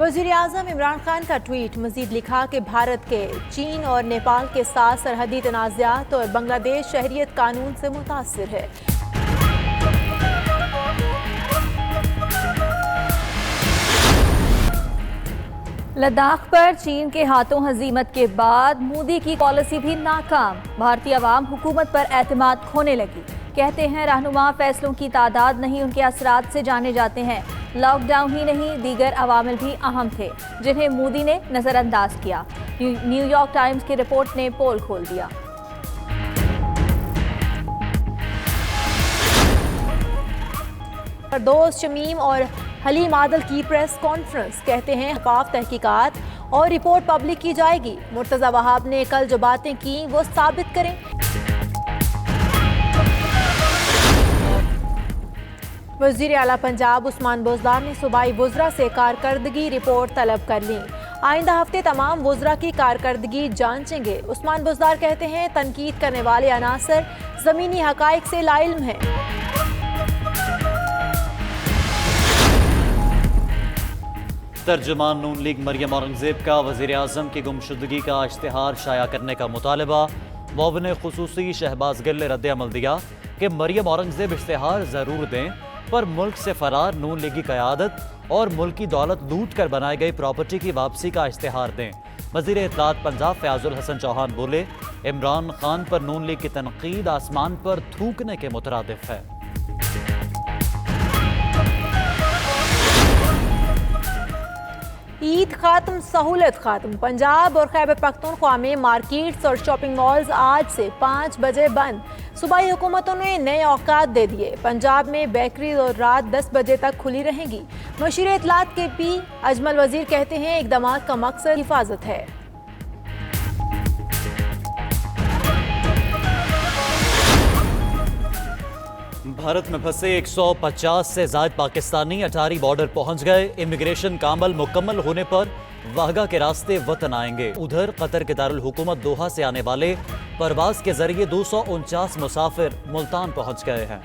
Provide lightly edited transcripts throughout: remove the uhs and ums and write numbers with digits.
वज़ीर-ए-आज़म इमरान खान का ट्वीट। मजीद लिखा कि भारत के चीन और नेपाल के साथ सरहदी तनाज़ात और बांग्लादेश शहरियत कानून से मुतासिर है। लद्दाख पर चीन के हाथों हजीमत के बाद मोदी की पॉलिसी भी नाकाम। भारतीय अवाम हुकूमत पर एतमाद खोने लगी। कहते हैं रहनुमा फैसलों की तादाद नहीं उनके असरात से जाने जाते हैं। लॉकडाउन ही नहीं दीगर अवामिल भी अहम थे जिन्हें मोदी ने नजरअंदाज किया। न्यूयॉर्क टाइम्स की रिपोर्ट ने पोल खोल दिया। दोस्त शमीम और हलीम आदल की प्रेस कॉन्फ्रेंस। कहते हैं शफाफ तहकीकात और रिपोर्ट पब्लिक की जाएगी। मुर्तज़ा वहाब ने कल जो बातें की वो साबित करें। वज़ीर आला पंजाब उस्मान बुज़दार ने सूबाई वुज़रा से कारकर्दगी रिपोर्ट तलब कर ली। आइंदा हफ्ते तमाम वुज़रा की कारकर्दगी जांचेंगे। उस्मान बुज़दार कहते हैं तनकीद करने वाले अनासर ज़मीनी हक़ाइक़ से लाइल्म हैं। तर्जुमान नून लीग मरियम औरंगजेब का वज़ीर-ए-आज़म की गुमशुदगी का इश्तिहार शाया करने का मुतालबा। मुअव्विन खुसूसी शहबाज गिल ने रद्द-ए-अमल दिया कि मरियम औरंगजेब इश्तिहार ज़रूर दें पर मुल्क से फरार नून लीगी क़यादत और मुल्क की दौलत लूट कर बनाई गई प्रॉपर्टी की वापसी का इश्तिहार दें। वज़ीर इत्तलात पंजाब फ़याज़ुल हसन चौहान बोले, इमरान खान पर नून लीग की तनकीद आसमान पर थूकने के मुतरादिफ है। ईद खात्म सहूलत खात्म। पंजाब और खैबर पख्तूनख्वा में मार्केट्स और शॉपिंग मॉल्स आज से 5 बजे बंद। सूबाई हुकूमतों ने नए औकात दे दिए। पंजाब में बेकरीज और रात 10 बजे तक खुली रहेंगी। मशीर इत्तलात के पी अजमल वजीर कहते हैं इक़दाम का मकसद हिफाजत है। भारत में फंसे 150 से ज़ायद पाकिस्तानी अटारी बॉर्डर पहुंच गए। इमिग्रेशन का अमल मुकम्मल होने पर वाहगा के रास्ते वतन आएंगे। उधर कतर के दारुल हुकूमत दोहा से आने वाले परवाज के जरिए 249 मुसाफिर मुल्तान पहुंच गए हैं।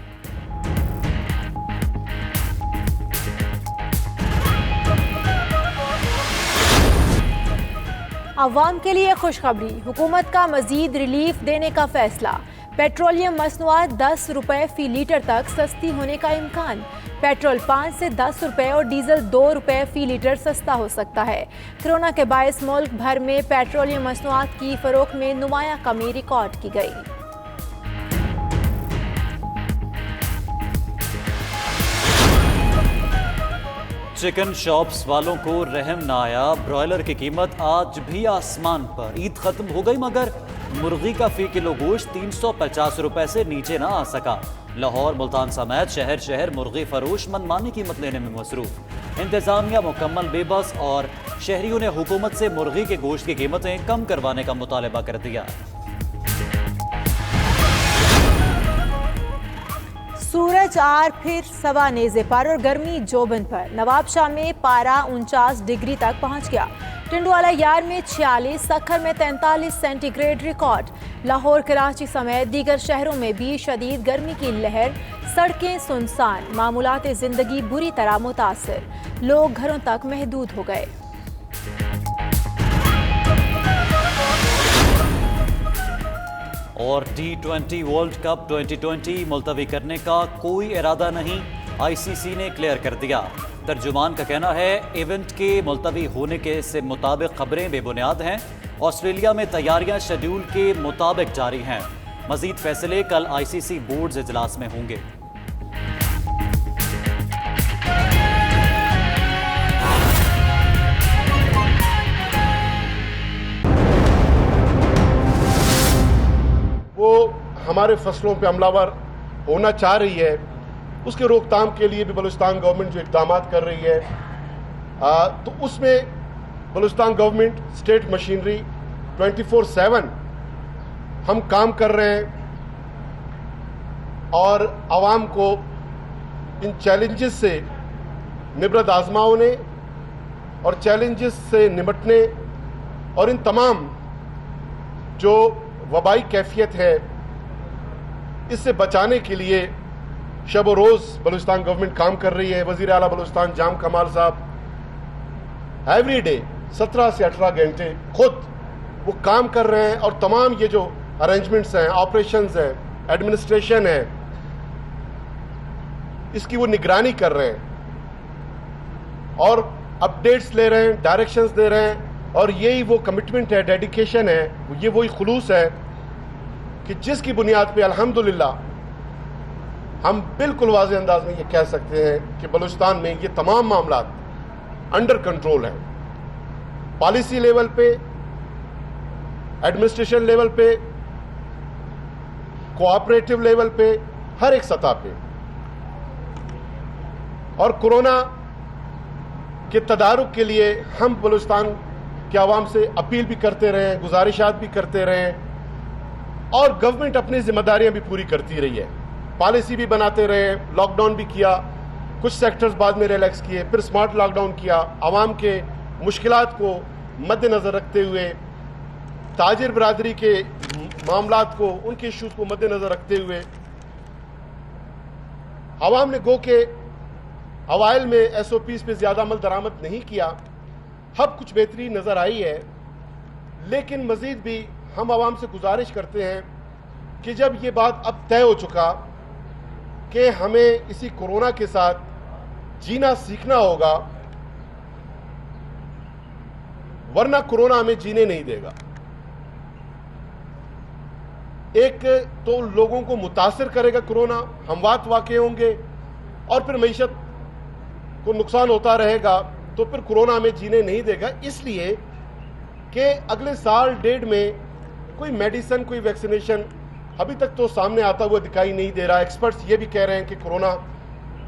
अवाम के लिए खुशखबरी। हुकूमत का मजीद रिलीफ देने का फैसला। पेट्रोलियम मसनूआत 10 रुपए फी लीटर तक सस्ती होने का इम्कान। पेट्रोल 5 से 10 रुपए और डीजल 2 रुपए फी लीटर सस्ता हो सकता है। कोरोना के बायस मुल्क भर में पेट्रोलियम मसनूआत की फरोख्त में नुमायां कमी रिकॉर्ड की गई। चिकन शॉप्स वालों को रहम ना आया। ब्रॉयलर की कीमत आज भी आसमान पर। ईद खत्म हो गई मगर मुर्गी का फी किलो गोश्त 350 रुपए से नीचे ना आ सका। लाहौर मुल्तान समेत शहर शहर मुर्गी फरोश मनमानी कीमत लेने में मसरूफ। इंतजामिया मुकम्मल बेबस और शहरियों ने हुकूमत से मुर्गी के गोश्त की कीमतें कम करवाने का मुतालबा कर दिया। सूरज आर फिर सवा नेज़े पर और गर्मी जोबन पर। नवाबशाह में पारा 49 डिग्री तक पहुंच गया। टिंडवाला यार में 46, सखर में 43 सेंटीग्रेड रिकॉर्ड। लाहौर कराची समेत दीगर शहरों में भी शदीद गर्मी की लहर। सड़कें सुनसान, मामूलात जिंदगी बुरी तरह मुतासर। लोग घरों तक महदूद हो गए। और T20 वर्ल्ड कप 2020 मुलतवी करने का कोई इरादा नहीं, ICC ने क्लियर कर दिया। तर्जुमान का कहना है इवेंट के मुलतवी होने के से मुताबिक खबरें बेबुनियाद हैं। ऑस्ट्रेलिया में तैयारियां शेड्यूल के मुताबिक जारी हैं। मजीद फैसले कल ICC बोर्ड इजलास में होंगे। वो हमारे फसलों पे हमलावर होना चाह रही है, उसके रोकथाम के लिए भी बलूचिस्तान गवर्नमेंट जो इक़दाम कर रही है, तो उसमें बलूचिस्तान गवर्नमेंट स्टेट मशीनरी 24/7 हम काम कर रहे हैं और आवाम को इन चैलेंजेस से निबरत आजमाने और चैलेंजेस से निपटने और इन तमाम जो वबाई कैफियत है इससे बचाने के लिए शब रोज़ बलूचिस्तान गवर्नमेंट काम कर रही है। वज़ीर आला बलूचिस्तान जाम कमाल साहब एवरी डे 17 से 18 घंटे खुद वो काम कर रहे हैं और तमाम ये जो अरेंजमेंट्स हैं, ऑपरेशंस हैं, एडमिनिस्ट्रेशन है, इसकी वो निगरानी कर रहे हैं और अपडेट्स ले रहे हैं, डायरेक्शंस दे रहे हैं। और यही वो कमिटमेंट है, डेडिकेशन है, ये वही खुलूस है कि जिसकी बुनियाद पे अल्हम्दुलिल्लाह हम बिल्कुल वाज़ेह अंदाज में ये कह सकते हैं कि बलूचिस्तान में ये तमाम मामला अंडर कंट्रोल हैं। पॉलिसी लेवल पे, एडमिनिस्ट्रेशन लेवल पे, कोऑपरेटिव लेवल पे, हर एक सतह पे। और कोरोना के तदारुक के लिए हम बलूचिस्तान के आवाम से अपील भी करते रहे हैं, गुजारिशात भी करते रहे हैं और गवर्नमेंट अपनी जिम्मेदारियां भी पूरी करती रही है। पॉलिसी भी बनाते रहे, लॉकडाउन भी किया, कुछ सेक्टर्स बाद में रिलैक्स किए, फिर स्मार्ट लॉकडाउन किया, आवाम के मुश्किलात को मद्देनज़र रखते हुए, ताजिर बरादरी के मामलात को, उनके इश्यूज को मद्देनज़र रखते हुए आवाम ने गो के अवाइल में एसओपीज पे ज़्यादा अमल दरामद नहीं किया। अब कुछ बेहतरी नज़र आई है, लेकिन मज़ीद भी हम आवाम से गुजारिश करते हैं कि जब ये बात अब तय हो चुका कि हमें इसी कोरोना के साथ जीना सीखना होगा, वरना कोरोना हमें जीने नहीं देगा। एक तो लोगों को मुतासिर करेगा कोरोना, हमवात वाक़े होंगे और फिर मईशत को नुकसान होता रहेगा, तो फिर कोरोना हमें जीने नहीं देगा। इसलिए कि अगले साल डेढ़ में कोई मेडिसिन, कोई वैक्सीनेशन अभी तक तो सामने आता हुआ दिखाई नहीं दे रहा। एक्सपर्ट्स ये भी कह रहे हैं कि कोरोना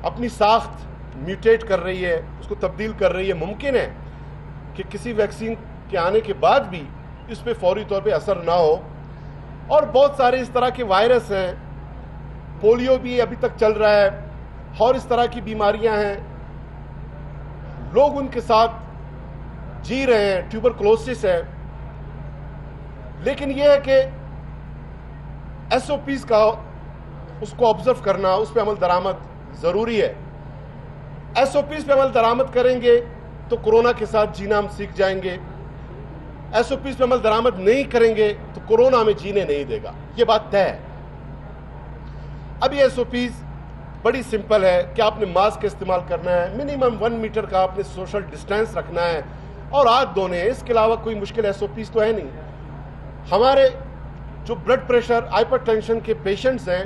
अपनी साख्त म्यूटेट कर रही है, उसको तब्दील कर रही है। मुमकिन है कि किसी वैक्सीन के आने के बाद भी इस पे फौरी तौर पे असर ना हो। और बहुत सारे इस तरह के वायरस हैं, पोलियो भी अभी तक चल रहा है और इस तरह की बीमारियां हैं, लोग उनके साथ जी रहे हैं, ट्यूबरकुलोसिस है। लेकिन यह है कि एसओपीज का उसको ऑब्जर्व करना, उस पर अमल दरामद जरूरी है। एसओपीज पे अमल दरामद करेंगे तो कोरोना के साथ जीना हम सीख जाएंगे। एसओपीज पे अमल दरामद नहीं करेंगे तो कोरोना हमें जीने नहीं देगा, ये बात तय है। अब ये एसओपीज बड़ी सिंपल है कि आपने मास्क का इस्तेमाल करना है, मिनिमम 1 मीटर का आपने सोशल डिस्टेंस रखना है और हाथ धोने हैं। इसके अलावा कोई मुश्किल एसओपीज तो है नहीं। हमारे जो ब्लड प्रेशर, हाइपरटेंशन के पेशेंट्स हैं,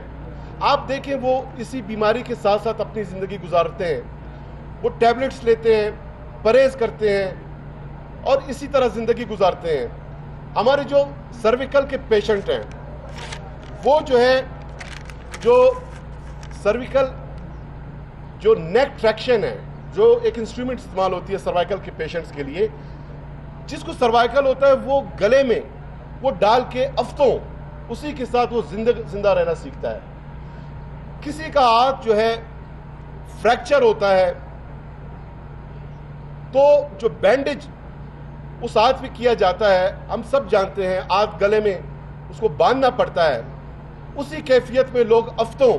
आप देखें वो इसी बीमारी के साथ साथ अपनी ज़िंदगी गुजारते हैं। वो टैबलेट्स लेते हैं, परहेज करते हैं और इसी तरह ज़िंदगी गुजारते हैं। हमारे जो सर्विकल के पेशेंट हैं, वो जो है, जो सर्विकल जो नेक ट्रैक्शन है, जो एक इंस्ट्रूमेंट इस्तेमाल होती है सर्वाइकल के पेशेंट्स के लिए, जिसको सर्वाइकल होता है वो गले में वो डाल के हफ्तों उसी के साथ वो जिंदा रहना सीखता है। किसी का हाथ जो है फ्रैक्चर होता है तो जो बैंडेज उस हाथ पे किया जाता है, हम सब जानते हैं, हाथ गले में उसको बांधना पड़ता है। उसी कैफियत में लोग हफ्तों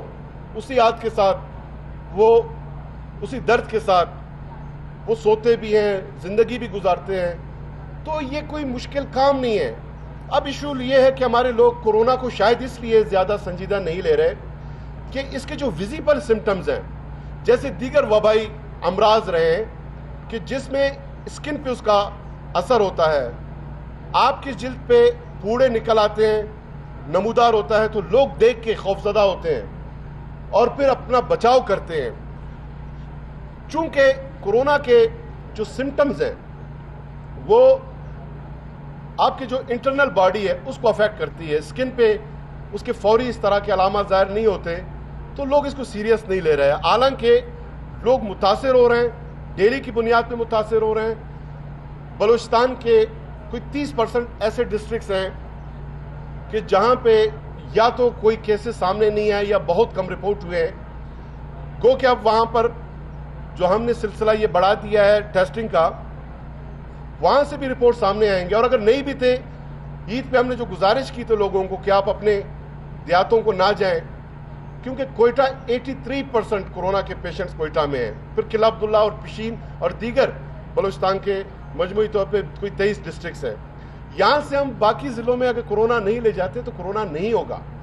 उसी हाथ के साथ, वो उसी दर्द के साथ वो सोते भी हैं, जिंदगी भी गुजारते हैं। तो ये कोई मुश्किल काम नहीं है। अब इशू ये है कि हमारे लोग कोरोना को शायद इसलिए ज़्यादा संजीदा नहीं ले रहे कि इसके जो विजिबल सिम्टम्स हैं, जैसे दीगर वबाई अमराज रहे हैं कि जिसमें स्किन पे उसका असर होता है, आपकी जिल्द पे पूड़े निकल आते हैं, नमूदार होता है, तो लोग देख के खौफजदा होते हैं और फिर अपना बचाव करते हैं। चूंकि कोरोना के जो सिम्टम्स हैं वो आपकी जो इंटरनल बॉडी है उसको अफेक्ट करती है, स्किन पे उसके फौरी इस तरह के अलामत ज़ाहिर नहीं होते, तो लोग इसको सीरियस नहीं ले रहे हैं। हालांकि लोग मुतासिर हो रहे हैं, डेली की बुनियाद पे मुतासिर हो रहे हैं। बलूचिस्तान के कोई 30% ऐसे डिस्ट्रिक्ट्स हैं कि जहां पे या तो कोई केसेस सामने नहीं आए या बहुत कम रिपोर्ट हुए हैं। गो कि अब वहां पर जो हमने सिलसिला ये बढ़ा दिया है टेस्टिंग का, वहां से भी रिपोर्ट सामने आएंगे। और अगर नहीं भी थे, ईद पे हमने जो गुजारिश की तो लोगों को कि आप अपने देहातों को ना जाएं, क्योंकि कोयटा 83% कोरोना के पेशेंट्स कोयटा में हैं। फिर किला अब्दुल्ला और पिशीन और दीगर बलूचिस्तान के मजमूई तौर पे कोई 23 डिस्ट्रिक्ट्स है। यहाँ से हम बाकी ज़िलों में अगर कोरोना नहीं ले जाते तो कोरोना नहीं होगा।